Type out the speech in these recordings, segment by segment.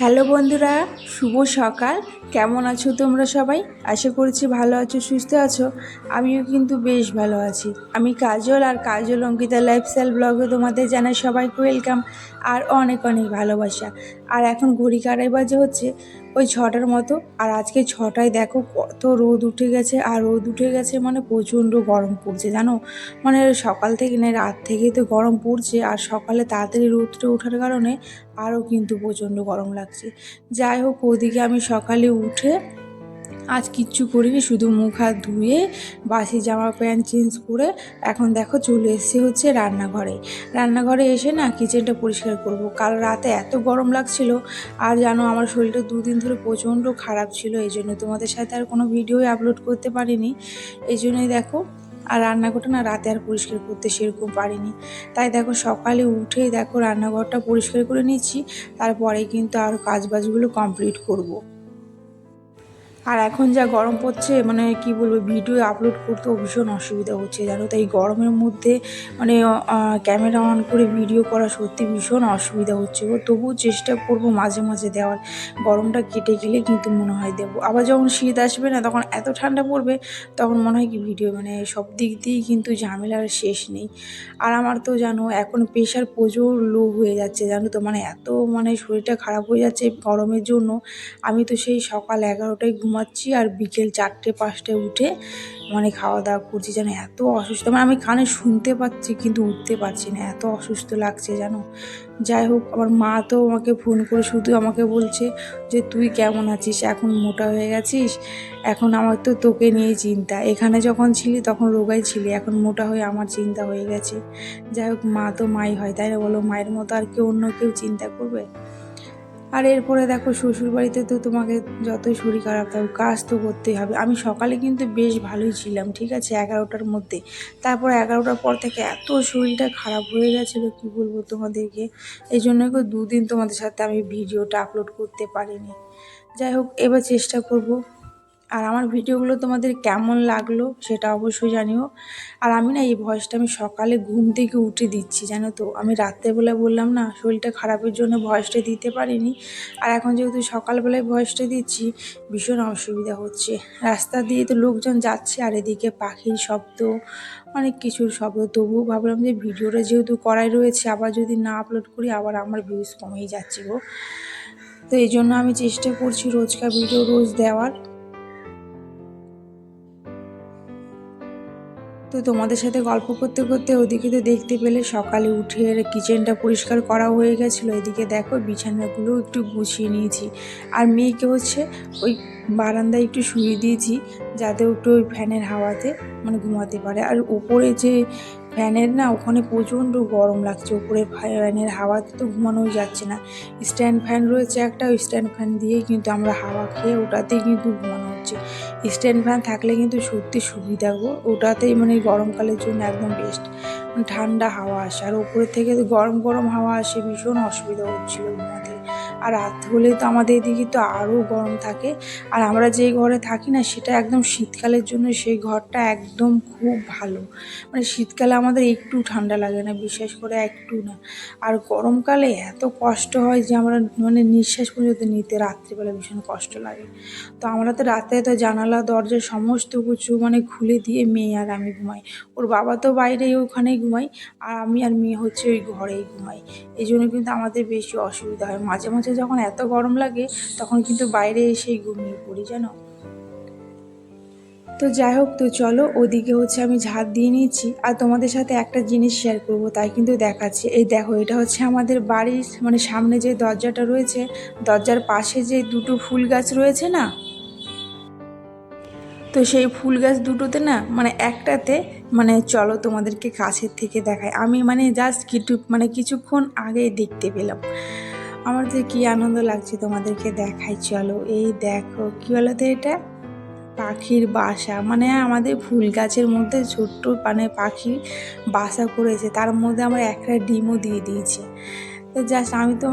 Hello বন্ধুরা, শুভ সকাল। কেমন আছো তোমরা সবাই? আশা করছি ভালো আছো, সুস্থ আছো। আমিও কিন্তু বেশ ভালো আছি। আমি কাজল, আর কাজল অঙ্কিতা লাইফস্টাইল ব্লগে তোমাদের জানাই সবাইকে ওয়েলকাম আর অনেক অনেক ভালোবাসা। আর এখন ঘড়ি কাটাই বাজে হচ্ছে ওই 6টার মতো। আর আজকে 6টায় দেখো কত রোদ উঠে গেছে, আর রোদ উঠে গেছে মানে প্রচণ্ড গরম পড়ছে জানো। মানে সকাল থেকে না রাত থেকেই তো গরম পড়ছে, আর সকালে তাড়াতাড়ি রোদটা ওঠার কারণে আরও কিন্তু প্রচণ্ড গরম লাগছে। যাই হোক, ওদিকে আমি সকালে উঠে আজ কিচ্ছু করিনি, শুধু মুখ হাত ধুয়ে বাসি জামা প্যান্ট চেঞ্জ করে এখন দেখো চলে এসেছি হচ্ছে রান্নাঘরে এসে না কিচেনটা পরিষ্কার করব। কাল রাতে এত গরম লাগছিল, আর জানো আমার শরীরটা দুদিন ধরে প্রচণ্ড খারাপ ছিল, এই জন্য তোমাদের সাথে আর কোনো ভিডিওই আপলোড করতে পারিনি। এই জন্যই দেখো, আর রান্নাঘরটা না রাতে আর পরিষ্কার করতে সেরকম পারিনি। তাই দেখো সকালে উঠেই দেখো রান্নাঘরটা পরিষ্কার করে নিচ্ছি, তারপরে কিন্তু আরও কাজবাজগুলো কমপ্লিট করব। আর এখন যা গরম পড়ছে মানে কি বলবো, ভিডিও আপলোড করতেও ভীষণ অসুবিধা হচ্ছে জানো। তাই গরমের মধ্যে মানে ক্যামেরা অন করে ভিডিও করা সত্যি ভীষণ অসুবিধা হচ্ছে। তবুও চেষ্টা করব মাঝে মাঝে দেওয়ার। গরমটা কেটে গেলে কিন্তু মনে হয় দেবো। আবার যখন শীত আসবে না, তখন এত ঠান্ডা পড়বে, তখন মনে হয় কি ভিডিও মানে সব দিক দিয়েই কিন্তু ঝামেলার শেষ নেই। আর আমার তো জানো এখন প্রেশার প্রচুর লো হয়ে যাচ্ছে জানো তো, মানে এত মানে শরীরটা খারাপ হয়ে যাচ্ছে গরমের জন্য। আমি তো সেই সকাল 11টায় ঘুমাচ্ছি, আর বিকেল 4টে-5টায় উঠে মানে খাওয়া দাওয়া করছি জানো। এত অসুস্থ, মানে আমি কানে শুনতে পাচ্ছি কিন্তু উঠতে পারছি না, এত অসুস্থ লাগছে জানো। যাই হোক, আমার মা তো আমাকে ফোন করে শুধু আমাকে বলছে যে তুই কেমন আছিস, এখন মোটা হয়ে গেছিস, এখন আমার তো তোকে নিয়েই চিন্তা। এখানে যখন ছিলি তখন রোগাই ছিলি, এখন মোটা হয়ে আমার চিন্তা হয়ে গেছে। যাই হোক, মা তো মাই হয়, তাই না বলো? মায়ের মতো আর কেউ অন্য কেউ চিন্তা করবে? আর এরপরে দেখো শ্বশুরবাড়িতে তো তোমাকে যতই শরীর খারাপ থাকুক কাজ তো করতেই হবে। আমি সকালে কিন্তু বেশ ভালোই ছিলাম, ঠিক আছে, 11টার মধ্যে। তারপর 11টার পর থেকে এত শরীরটা খারাপ হয়ে গেছিলো কি বলবো তোমাদেরকে। এই জন্য দুদিন তোমাদের সাথে আমি ভিডিওটা আপলোড করতে পারিনি। যাই হোক, এবার চেষ্টা করব। আর আমার ভিডিওগুলো তোমাদের কেমন লাগলো সেটা অবশ্যই জানিও। আর আমি না এই ভয়েসটা আমি সকালে ঘুম থেকে উঠে দিচ্ছি জানো তো। আমি রাত্রেবেলা বললাম না শরীরটা খারাপের জন্য ভয়েসটা দিতে পারিনি, আর এখন যেহেতু সকালবেলায় ভয়েসটা দিচ্ছি ভীষণ অসুবিধা হচ্ছে। রাস্তা দিয়ে তো লোকজন যাচ্ছে, আর এদিকে পাখির শব্দ, অনেক কিছুর শব্দ। তবুও ভাবলাম যে ভিডিওটা যেহেতু করাই রয়েছে, আবার যদি না আপলোড করি আবার আমার ভিউজ কমেই যাচ্ছে গো। তো এই জন্য আমি চেষ্টা করছি রোজকার ভিডিও রোজ দেওয়ার। তো তোমাদের সাথে গল্প করতে করতে ওদিকে তো দেখতে পেলে সকালে উঠে কিচেনটা পরিষ্কার করা হয়ে গেছিলো। এদিকে দেখো বিছানাগুলো একটু গুছিয়ে নিয়েছি, আর মেয়েকে হচ্ছে ওই বারান্দায় একটু শুয়ে দিয়েছি, যাতে একটু ওই ফ্যানের হাওয়াতে মানে ঘুমাতে পারে। আর উপরে যে ফ্যানের না ওখানে প্রচণ্ড গরম লাগছে, উপরে ফ্যানের হাওয়াতে তো ঘুমানোই যাচ্ছে না। স্ট্যান্ড ফ্যান রয়েছে একটা, ওই স্ট্যান্ড ফ্যান দিয়েই কিন্তু আমরা হাওয়া খেয়ে ওটাতেই কিন্তু ঘুমানো হচ্ছে। স্ট্যান্ড ফ্যান থাকলে কিন্তু সত্যি সুবিধা গো, ওটাতেই মানে গরমকালের জন্য একদম বেস্ট, ঠান্ডা হাওয়া আসে। আর উপরে থেকে তো গরম গরম হাওয়া আসে, ভীষণ অসুবিধা হচ্ছিল ঘুমাতে। আর রাত হলে তো আমাদের এদিকে তো আরও গরম থাকে। আর আমরা যেই ঘরে থাকি না সেটা একদম শীতকালের জন্য সেই ঘরটা একদম খুব ভালো, মানে শীতকালে আমাদের একটু ঠান্ডা লাগে না, বিশেষ করে একটু না। আর গরমকালে এত কষ্ট হয় যে আমরা মানে নিঃশ্বাস পর্যন্ত নিতে রাত্রিবেলা ভীষণ কষ্ট লাগে। তো আমরা তো রাতে তো জানালা দরজা সমস্ত কিছু মানে খুলে দিয়ে মেয়ে আর আমি ঘুমাই। ওর বাবা তো বাইরে ওখানেই ঘুমাই, আর আমি আর মেয়ে হচ্ছে ওই ঘরেই ঘুমাই। এই জন্য কিন্তু আমাদের বেশি অসুবিধা হয়। মাঝে মাঝে যখন এত গরম লাগে তখন কিন্তু বাইরে এসেই ঘুমিয়ে পড়ি জানো। তো যাই হোক, তো চলো ওদিকে হচ্ছে আমি ঝাঁট দিয়ে নিয়েছি। আর তোমাদের সাথে একটা জিনিস শেয়ার করব তাই কিন্তু দেখাচ্ছি। এই দেখো, এটা হচ্ছে আমাদের বাড়ির মানে সামনে যে দরজাটা রয়েছে, দরজার পাশে যে দুটো ফুল গাছ রয়েছে না, তো সেই ফুল গাছ দুটোতে না মানে একটাতে মানে চলো তোমাদেরকে কাছের থেকে দেখাই। আমি মানে জাস্ট কিছুক্ষণ আগেই দেখতে পেলাম। আমার যে কী আনন্দ লাগছে তোমাদেরকে দেখাই, চলো। এই দেখো কী বলতো, এটা পাখির বাসা, মানে আমাদের ফুল গাছের মধ্যে ছোট্ট মানে পাখি বাসা করেছে, তার মধ্যে আমার একটা ডিমও দিয়ে দিয়েছে। তো তো জাস্ট আমি তো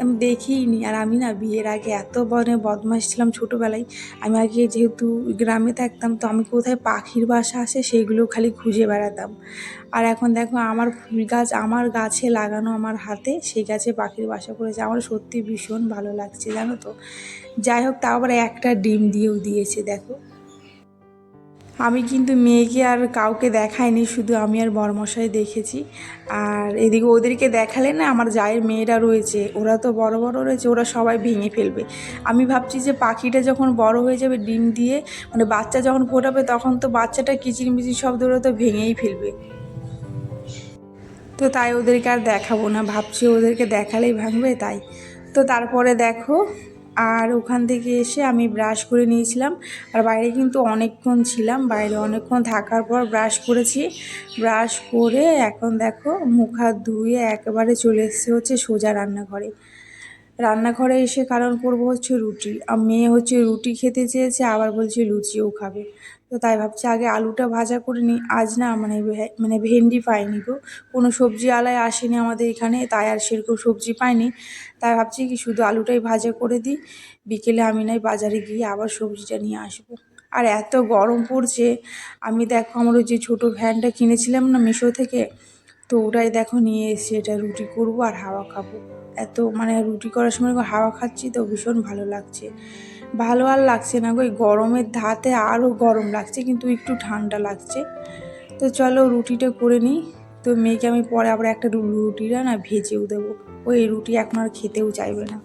আমি দেখিইনি। আর আমি না বিয়ের আগে এত বদমাশ ছিলাম ছোটোবেলায়। আমি আগে যেহেতু গ্রামে থাকতাম, তো আমি কোথায় পাখির বাসা আসে সেইগুলো খালি খুঁজে বেড়াতাম। আর এখন দেখো আমার ফুল গাছ আমার গাছে লাগানো, আমার হাতে সেই গাছে পাখির বাসা করেছে। আমার সত্যি ভীষণ ভালো লাগছে জানো তো। যাই হোক, তাও আবার একটা ডিম দিয়েও দিয়েছে দেখো। আমি কিন্তু মেয়েকে আর কাউকে দেখাইনি, শুধু আমি আর বরমশাই দেখেছি। আর এদিকে ওদেরকে দেখালে না, আমার জায়ের মেয়েরা রয়েছে, ওরা তো বড় বড় রয়েছে, ওরা সবাই ভেঙে ফেলবে। আমি ভাবছি যে পাখিটা যখন বড় হয়ে যাবে, ডিম দিয়ে মানে বাচ্চা যখন ফোটাবে, তখন তো বাচ্চাটা কিচিরমিচির শব্দ ওরা তো ভেঙেই ফেলবে। তো তাই ওদেরকে আর দেখাবো না, ভাবছি ওদেরকে দেখালেই ভাঙবে তাই। তো তারপরে দেখো, আর ওখান থেকে এসে আমি ব্রাশ করে নিয়েছিলাম। আর বাইরে কিন্তু অনেকক্ষণ ছিলাম, বাইরে অনেকক্ষণ থাকার পর ব্রাশ করেছি। ব্রাশ করে এখন দেখো মুখ হাত ধুয়ে একেবারে চলে এসেছে হচ্ছে সোজা রান্নাঘরে। রান্নাঘরে এসে কারণ করব হচ্ছে রুটি। আর মেয়ে হচ্ছে রুটি খেতে চেয়েছে, আবার বলছে লুচিও খাবে। তো তাই ভাবছি আগে আলুটা ভাজা করে নিই। আজ না মানে ভেন্ডি পাইনি গো, কোনো সবজি আলায় আসেনি আমাদের এখানে, তাই আর সেরকম সবজি পাইনি। তাই ভাবছি কি শুধু আলুটাই ভাজা করে দিই, বিকেলে আমি নাই বাজারে গিয়ে আবার সবজিটা নিয়ে আসবো। আর এত গরম পড়ছে, আমি দেখো আমার ওই যে ছোটো ফ্যানটা কিনেছিলাম না মিশো থেকে, তো ওটাই দেখো নিয়ে এসে এটা রুটি করব আর হাওয়া খাবো। এত মানে রুটি করার সময় হাওয়া খাচ্ছি তো ভীষণ ভালো লাগছে। ভালো আর লাগছে না গো, এই গরমের ধাতে আরও গরম লাগছে, কিন্তু একটু ঠান্ডা লাগছে। তো চলো রুটিটা করে নিই। তো মেয়েকে আমি পরে আবার একটা রুটিটা না ভেজেও দেবো, ওই রুটি এখন আর খেতেও চাইবে না।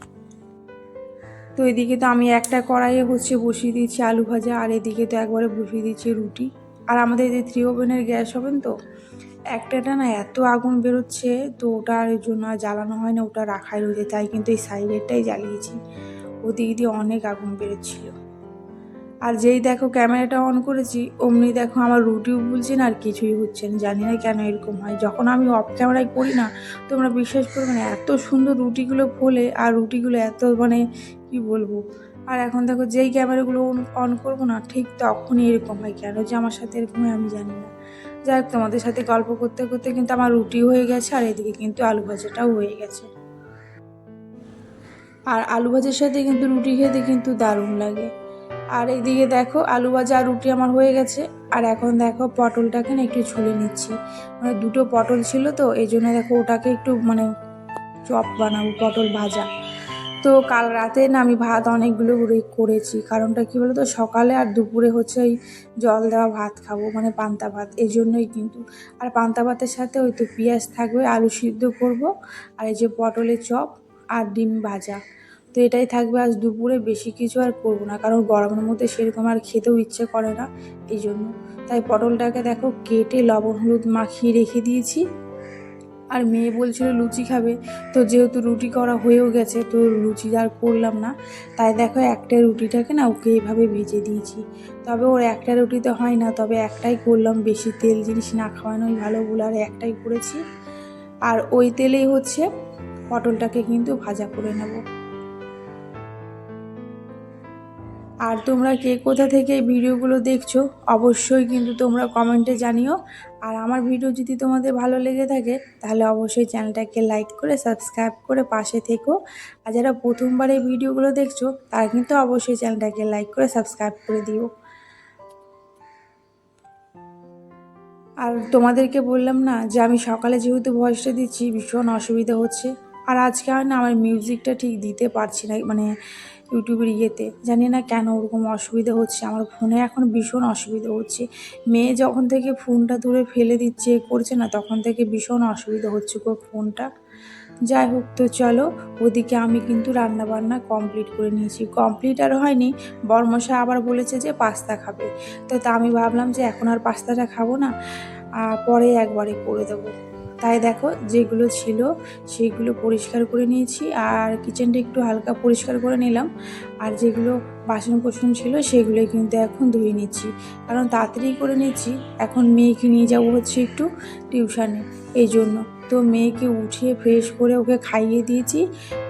তো এদিকে তো আমি একটা কড়াইয়ে হচ্ছে বসিয়ে দিয়েছি আলু ভাজা, আর এদিকে তো একবারে বসিয়ে দিয়েছি রুটি। আর আমাদের যে 3 ওভেনের গ্যাস ওভেন, তো একটাটা না এত আগুন বেরোচ্ছে, তো ওটার জন্য আর জ্বালানো হয় না, ওটা রাখাই রয়েছে। তাই কিন্তু এই সাইডেরটাই জ্বালিয়েছি, ওদিক দিয়ে অনেক আগুন বেরোচ্ছিল। আর যেই দেখো ক্যামেরাটা অন করেছি, অমনি দেখো আমার রুটিও ভুলছে না, আর কিছুই হচ্ছে না। জানি না কেন এরকম হয়, যখন আমি অফ ক্যামেরায় করি না, তোমরা বিশ্বাস করবে না, এত সুন্দর রুটিগুলো ফোলে, আর রুটিগুলো এত মানে কি বলবো। আর এখন দেখো যেই ক্যামেরাগুলো অন করবো না, ঠিক তখনই এরকম হয়। কেন যে আমার সাথে এরকম হয় আমি জানি না। যাই হোক, তোমাদের সাথে গল্প করতে করতে কিন্তু আমার রুটিও হয়ে গেছে, আর এদিকে কিন্তু আলু ভাজাটাও হয়ে গেছে। আর আলু ভাজার সাথে কিন্তু রুটি খেতে কিন্তু দারুণ লাগে। আর এদিকে দেখো আলু ভাজা আর রুটি আমার হয়ে গেছে। আর এখন দেখো পটলটাকে না একটু ছুলে নিচ্ছি, মানে দুটো পটল ছিল, তো এই জন্য দেখো ওটাকে একটু মানে চপ বানাবো, পটল ভাজা। তো কাল রাতে না আমি ভাত অনেকগুলো করেছি, কারণটা কী বলো তো, সকালে আর দুপুরে হচ্ছে ওই জল দেওয়া ভাত খাবো, মানে পান্তা ভাত, এই জন্যই কিন্তু। আর পান্তা ভাতের সাথে ওই তো পেঁয়াজ থাকবে, আলু সিদ্ধ করব, আর এই যে পটলের চপ আর ডিম ভাজা। তো এটাই থাকবে আজ দুপুরে, বেশি কিছু আর করবো না, কারণ গরমের মধ্যে সেরকম আর খেতেও ইচ্ছে করে না এই জন্য। তাই পটলটাকে দেখো কেটে লবণ হলুদ মাখিয়ে রেখে দিয়েছি। আর মেয়ে বলছিল লুচি খাবে, তো যেহেতু রুটি করা হয়েও গেছে, তো লুচি আর করলাম না। তাই দেখো একটা রুটিটাকে না ওকে এইভাবে ভেজে দিয়েছি। তবে ওর একটা রুটিতে হয় না, তবে একটাই করলাম, বেশি তেল জিনিস না খাওয়ানোই ভালো বলে আর একটাই করেছি। আর ওই তেলেই হচ্ছে পটলটাকে কিন্তু ভাজা করে নেব। আর তোমরা কে কোথা থেকে এই ভিডিওগুলো দেখছো অবশ্যই কিন্তু তোমরা কমেন্টে জানিও। আর আমার ভিডিও যদি তোমাদের ভালো লেগে থাকে, তাহলে অবশ্যই চ্যানেলটাকে লাইক করে সাবস্ক্রাইব করে পাশে থেকো। আর যারা প্রথমবার এই ভিডিওগুলো দেখছো, তারা কিন্তু অবশ্যই চ্যানেলটাকে লাইক করে সাবস্ক্রাইব করে দিও। আর তোমাদেরকে বললাম না যে আমি সকালে যেহেতু ভয়েসটা দিচ্ছি ভীষণ অসুবিধা হচ্ছে। আর আজকে আর না আমার মিউজিকটা ঠিক দিতে পারছি না, মানে ইউটিউবের ইয়েতে জানি না কেন ওরকম অসুবিধা হচ্ছে। আমার ফোনে এখন ভীষণ অসুবিধা হচ্ছে, মেয়ে যখন থেকে ফোনটা দূরে ফেলে দিচ্ছে করছে না, তখন থেকে ভীষণ অসুবিধা হচ্ছে গো ফোনটা। যাই হোক, তো চলো, ওদিকে আমি কিন্তু রান্না বান্না কমপ্লিট করে নিয়েছি। কমপ্লিট আর হয়নি, বরমশাই আবার বলেছে যে পাস্তা খাবে। তো আমি ভাবলাম যে এখন আর পাস্তাটা খাবো না, পরে একবারে করে দেবো। তাই দেখো যেগুলো ছিল সেগুলো পরিষ্কার করে নিয়েছি, আর কিচেনটা একটু হালকা পরিষ্কার করে নিলাম। আর যেগুলো বাসন কোসন ছিল সেগুলো কিন্তু এখন ধুয়ে নিচ্ছি, কারণ তাড়াতাড়ি করে নিচ্ছি। এখন মেয়েকে নিয়ে যাবো হচ্ছে একটু টিউশানে, এই জন্য। তো মেয়েকে উঠিয়ে ফ্রেশ করে ওকে খাইয়ে দিয়েছি,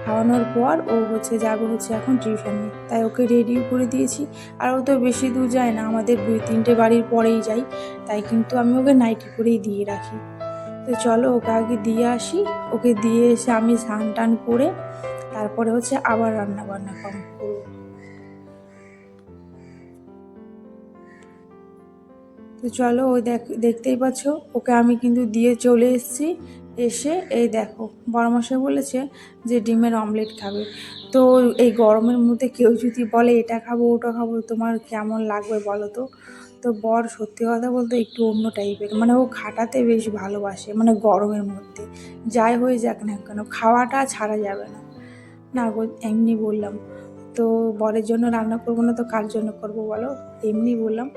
খাওয়ানোর পর ও হচ্ছে যাবে হচ্ছে এখন টিউশানে, তাই ওকে রেডিও করে দিয়েছি। আর ও তো বেশি দূর যায় না, আমাদের 2-3টে বাড়ির পরেই যাই, তাই কিন্তু আমি ওকে নাইটি করেই দিয়ে রাখি। তো তো চলো ওকে আগে দিয়ে আসি, ওকে দিয়ে এসে আমি স্নান টান করে তারপরে হচ্ছে আবার রান্না বান্না করবো। তো চলো ওই দেখতেই পাচ্ছ ওকে আমি কিন্তু দিয়ে চলে এসেছি। এসে এই দেখো বড়মশাই বলেছে যে ডিমের অমলেট খাবে। তো এই গরমের মধ্যে কেউ যদি বলে এটা খাবো ওটা খাবো তোমার কেমন লাগবে বলো তো। তো বর সত্যি কথা বলতে একটু অন্য টাইপের, মানে ও খাটাতে বেশ ভালোবাসে, মানে গরমের মধ্যে যাই হয়ে যাক না কেন খাওয়াটা ছাড়া যাবে না। না গো এমনি বললাম। তো বরের জন্য রান্না করবো না তো কার জন্য করবো বলো, এমনি বললাম।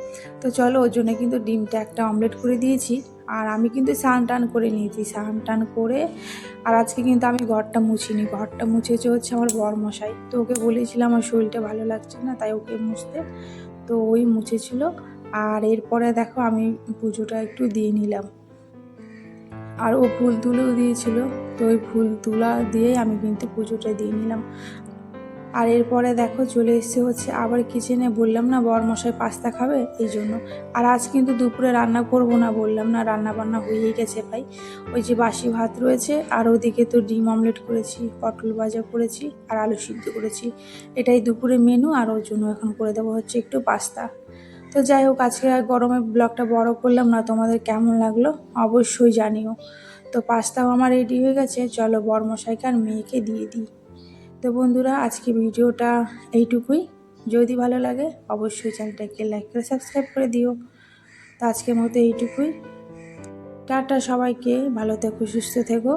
তো চলো ওর জন্য কিন্তু ডিমটা একটা অমলেট করে দিয়েছি। আর আমি কিন্তু স্নান টান করে নিয়েছি, স্নান টান করে আর আজকে কিন্তু আমি ঘরটা মুছিনি, ঘরটা মুছেছে হচ্ছে আমার বরমশাই। তো ওকে বলেছিলাম আমার শরীরটা ভালো লাগছে না তাই ওকে মুছতে, তো ওই মুছেছিল। আর এরপরে দেখো আমি পুজোটা একটু দিয়ে নিলাম, আর ও ফুল তুলেও দিয়েছিল। তো ওই ফুল তুলা দিয়েই আমি কিন্তু পুজোটা দিয়ে নিলাম। আর এরপরে দেখো চলে এসছে হচ্ছে আবার কিচেনে, বললাম না বরমশাই পাস্তা খাবে এই জন্য। আর আজ কিন্তু দুপুরে রান্না করব না, বললাম না রান্না বান্না হয়েই গেছে ভাই। ওই যে বাসি ভাত রয়েছে আর ওদিকে তো ডিম অমলেট করেছি, পটল ভাজা করেছি আর আলু সিদ্ধ করেছি, এটাই দুপুরে মেনু। আর ওর জন্য এখন করে দেবো হচ্ছে একটু পাস্তা। তো যাই হোক আজকে আর গরমে ব্লগটা বড় করলাম না, তোমাদের কেমন লাগলো অবশ্যই জানিও। তো পাস্তাও আমার রেডি হয়ে গেছে, চলো বরমশাইকে আর মেয়েকে দিয়ে দিই। তো বন্ধুরা আজকে ভিডিওটা এইটুকুই, যদি ভালো লাগে অবশ্যই চ্যানেলটাকে লাইক করে সাবস্ক্রাইব করে দিও। তো আজকের মতো এইটুকুই, টাটা সবাইকে, ভালো থেকো সুস্থ থেকো।